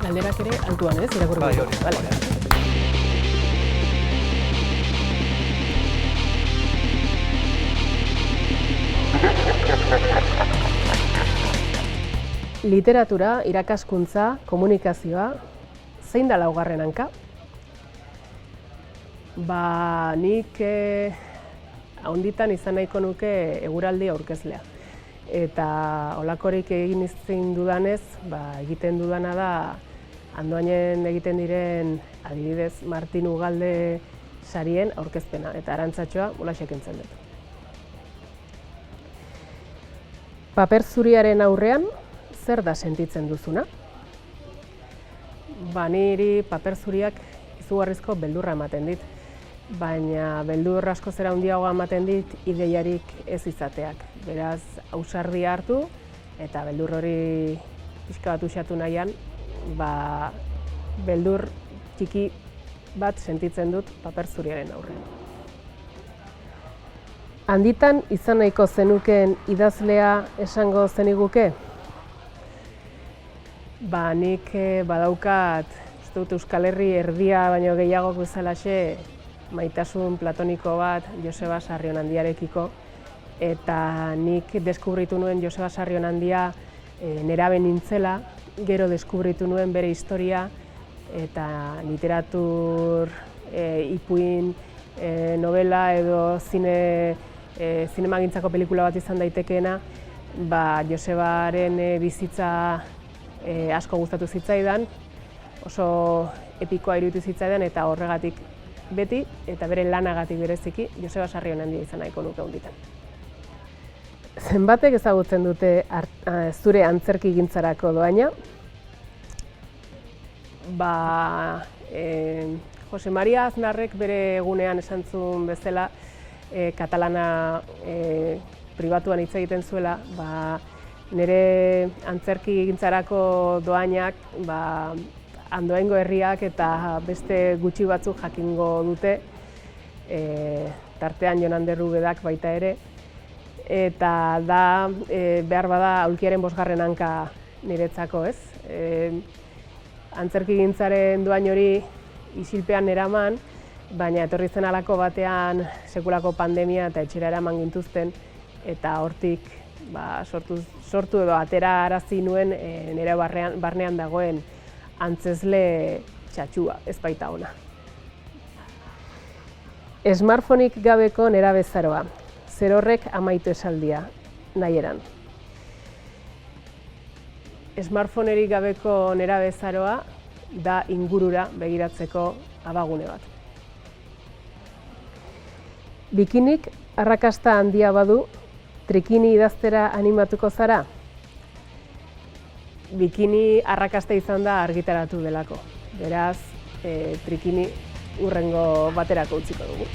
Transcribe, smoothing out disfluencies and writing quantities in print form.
Galderak ere altuan, ez? Irakurri Bai, dugu. hori. Vale. Literatura, irakaskuntza, komunikazioa, zein da laugarren hanka? Nik haunditan izan nahiko nuke eguraldi aurkezlea. Eta holakorik egin izan dudanez, egiten dudana da Andoainen egiten diren, adibidez, Martin Ugalde sarien aurkezpena, eta Arantzatxoa holaxe kentzen dut. Paper zuriaren aurrean, zer da sentitzen duzuna? Niri paper zuriak izugarrizko beldurra ematen dit, baina beldur asko zera handiagoa ematen dit ideiarik ez izateak. Beraz, ausardia hartu eta beldur hori pixka bat usatu nahian, beldur txiki bat sentitzen dut paper zuriaren aurrean. Handitan izan nahiko zenukeen idazlea esango zeniguke? Nik badaukat, uste dut Euskal Herri erdia baino gehiagok bezalaxe, maitasun platoniko bat Joseba Sarrionandiarekiko, eta nik deskubritu nuen Joseba Sarrionandia nerabe nintzela, gero deskubritu nuen bere historia, eta literatur, ipuin, novela edo zinemagintzako pelikula bat izan daitekeena, Josebaren bizitza asko gustatu zitzaidan, oso epikoa iruditu zitzaidan, eta horregatik beti, eta bere lanagatik bereziki, Joseba Sarrionandia izan nahiko nuke handitan. Zenbatek ezagutzen dute zure antzerkigintzarako dohaina? Jose Maria Aznarrek bere egunean esan zuen bezala, katalana pribatuan hitz egiten zuela, nire antzerkigintzarako dohainak Andoaingo herriak eta beste gutxi batzuk jakingo dute, tartean Jon Ander Rubedak baita ere, eta da behar bada aulkiaren 5. hanka niretzako, ez? Antzerkigintzaren dohain hori isilpean eraman, baina etorri zen halako batean sekulako pandemia eta etxera eraman gintuzten, eta hortik sortu edo atera arazi nuen nire barnean dagoen antzezle txatxua, ez baita ona. Smartphoneik gabeko nerabezaroa, zer horrek amaitu esaldia, nahi eran. Smartphonerik gabeko nerabezaroa da ingurura begiratzeko abagune bat. Bikinik arrakasta handia badu, trikini idaztera animatuko zara? Bikini arrakasta izan da argitaratu delako. Beraz, trikini hurrengo baterako utziko dugu.